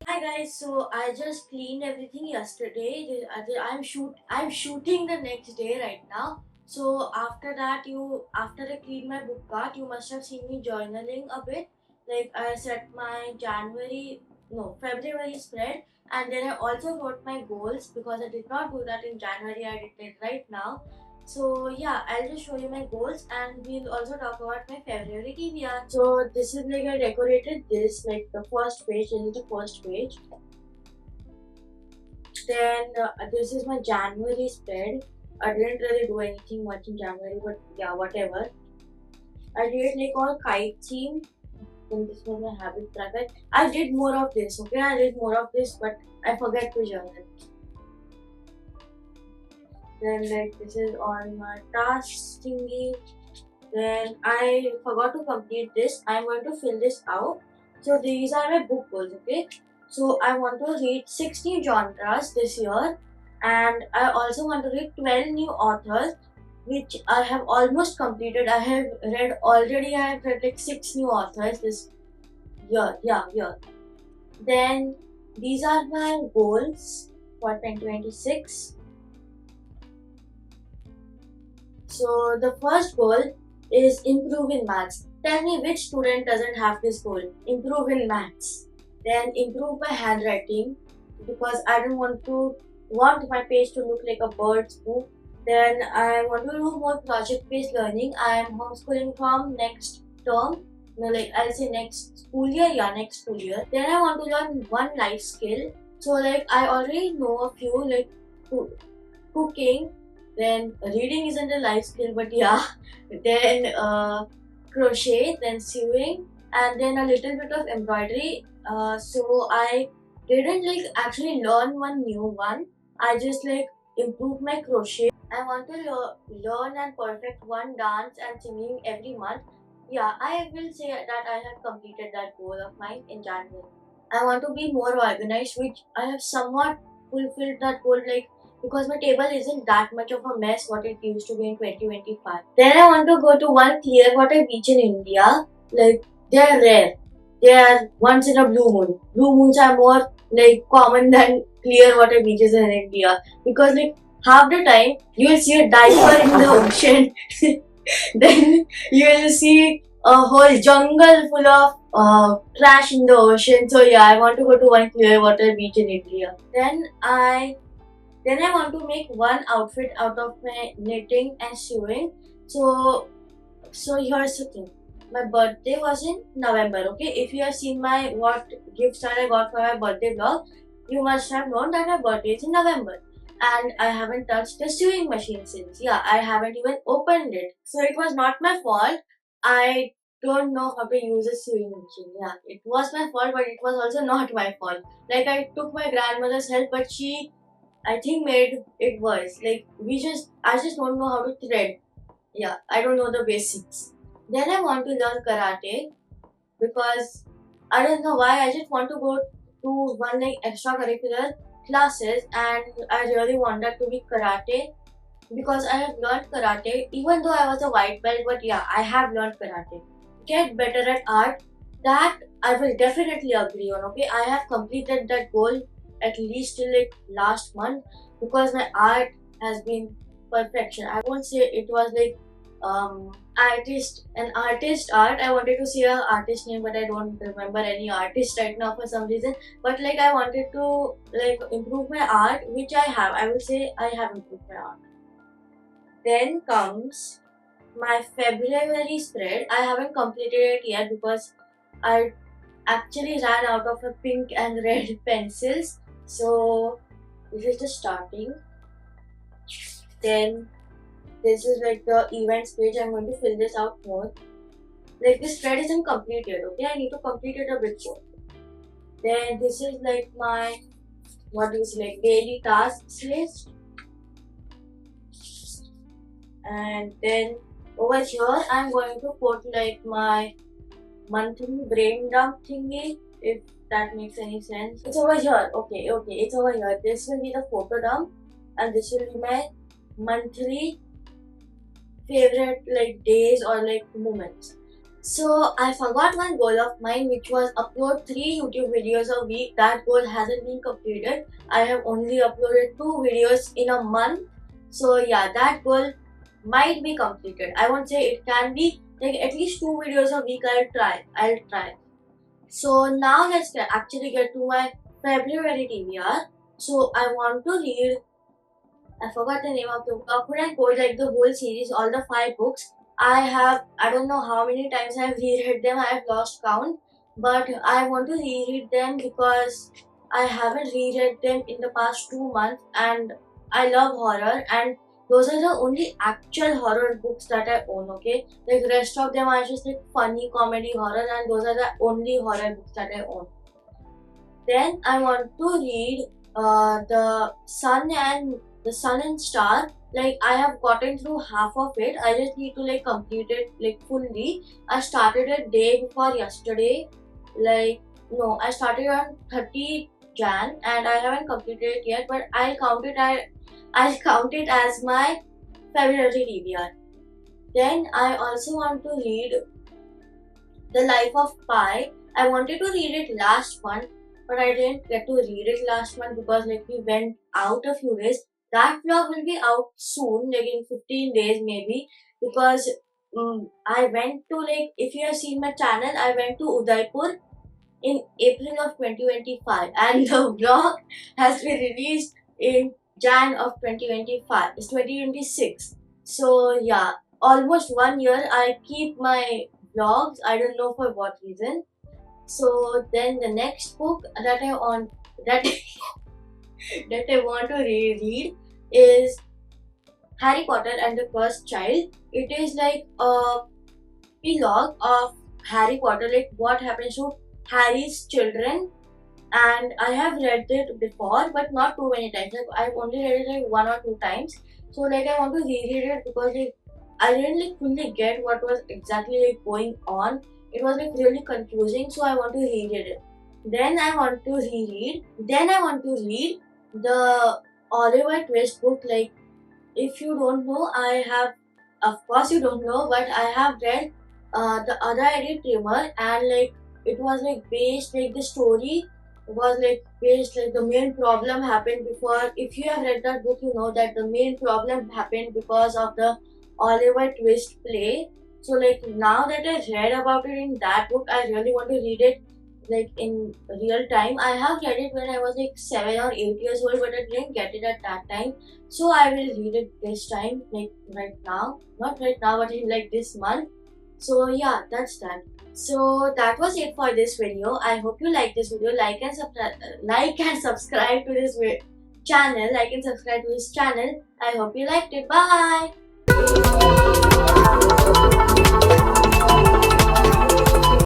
Hi guys, so I just cleaned everything yesterday. I'm shooting the next day right now. So after that, after I cleaned my book cart, you must have seen me journaling a bit. Like I set my February spread, and then I also wrote my goals because I did not do that in January. I did it right now. So yeah, I'll just show you my goals, and we'll also talk about my February TBR. So this is like I decorated this like the first page. This is the first page. Then this is my January spread. I didn't really do anything much in January, but yeah, whatever. I did like all kite theme. Then this was my habit tracker. I did more of this. Okay, I did more of this, but I forget to journal. Then like this is on my task thingy. Then I forgot to complete this. I'm going to fill this out. So these are my book goals, okay? So I want to read 60 genres this year, and I also want to read 12 new authors, which I have almost completed. I have read already. I have read like 6 new authors this year. Yeah. Then these are my goals for 2026. So the first goal is improve in maths. Tell me which student doesn't have this goal. Improve in maths. Then improve my handwriting because I don't want my page to look like a bird's book. Then I want to do more project-based learning. I am homeschooling from next term. No, like I'll say next school year. Yeah, next school year. Then I want to learn one life skill. So like I already know a few like cooking, then reading isn't a life skill, but yeah, then crochet, then sewing, and then a little bit of embroidery. So I didn't like actually learn one new one. I just like improved my crochet. I want to learn and perfect one dance and singing every month. Yeah, I will say that I have completed that goal of mine in January. I want to be more organized, which I have somewhat fulfilled that goal, like because my table isn't that much of a mess what it used to be in 2025. Then I want to go to one clear water beach in India. Like they are rare. They are once in a blue moon. Blue moons are more like common than clear water beaches in India because like half the time you will see a diaper in the ocean. Then you will see a whole jungle full of trash in the ocean. So yeah, I want to go to one clear water beach in India. Then I want to make one outfit out of my knitting and sewing. So here's the thing. My birthday was in November, okay? If you have seen my what gifts that I got for my birthday vlog, you must have known that my birthday is in November. And I haven't touched the sewing machine since. Yeah, I haven't even opened it. So it was not my fault. I don't know how to use a sewing machine. Yeah, it was my fault, but it was also not my fault. Like I took my grandmother's help, but she I think made it worse. Like I just don't know how to thread. Yeah, I don't know the basics. Then I want to learn karate because I don't know why. I just want to go to one like extracurricular classes, and I really wanted to be karate because I have learned karate even though I was a white belt. But yeah, I have learned karate. Get better at art, that I will definitely agree on. Okay, I have completed that goal at least till like last month because my art has been perfection. I won't say it was like artist art. I wanted to see a artist name, but I don't remember any artist right now for some reason. But like I wanted to like improve my art, which I have. I will say I have improved my art. Then comes my February spread. I haven't completed it yet because I actually ran out of a pink and red pencils. So this is the starting. Then this is like the events page. I'm going to fill this out more. Like this spread isn't completed, okay? I need to complete it a bit more. Then this is like my like daily tasks list. And then over here I'm going to put like my monthly brain dump thingy, if that makes any sense. It's over here. Okay, it's over here. This will be the photo dump, and this will be my monthly favorite like days or like moments. So I forgot one goal of mine, which was upload 3 YouTube videos a week. That goal hasn't been completed. I have only uploaded 2 videos in a month. So yeah, that goal might be completed. I won't say it can be. Like at least 2 videos a week I'll try. So now let's actually get to my February TBR. So I want to read, I forgot the name of the book, Awkward and Cold, like the whole series, all the 5 books. I don't know how many times I have reread them, I have lost count. But I want to reread them because I haven't reread them in the past 2 months, and I love horror, and those are the only actual horror books that I own, okay? Like the rest of them are just like funny comedy horror, and those are the only horror books that I own. Then I want to read the Sun and Star. Like I have gotten through half of it. I just need to like complete it like fully. I started it day before yesterday. Like no, I started on 30 Jan and I haven't completed it yet, but I'll count it as my February TBR. Then I also want to read The Life of Pi. I wanted to read it last month, but I didn't get to read it last month because like we went out a few days. That vlog will be out soon, like in 15 days maybe, because I went to like, if you have seen my channel, I went to Udaipur in April of 2025 and the vlog has been released in Jan of 2025. It's 2026. So yeah, almost 1 year I keep my vlogs. I don't know for what reason. So then the next book that I want that that I want to reread is Harry Potter and the Cursed Child. It is like a epilogue of Harry Potter, like what happens to Harry's children. And I have read it before, but not too many times. Like I've only read it like 1 or 2 times. So like I want to reread it because like I didn't like fully get what was exactly like going on. It was like really confusing, so I want to reread it. Then I want to read the Oliver Twist book. Like if you don't know, of course you don't know, but I have read the other Eddie Trimmer, and like it was like based like the story was like based like the main problem happened before. If you have read that book, you know that the main problem happened because of the Oliver Twist play. So like now that I read about it in that book, I really want to read it like in real time. I have read it when I was like 7 or 8 years old, but I didn't get it at that time. So I will read it this time, like right now. Not right now, but in like this month. So yeah, that's that. So that was it for this video. I hope you like this video. Like and subscribe to this channel. Like and subscribe to this channel. I hope you liked it. Bye.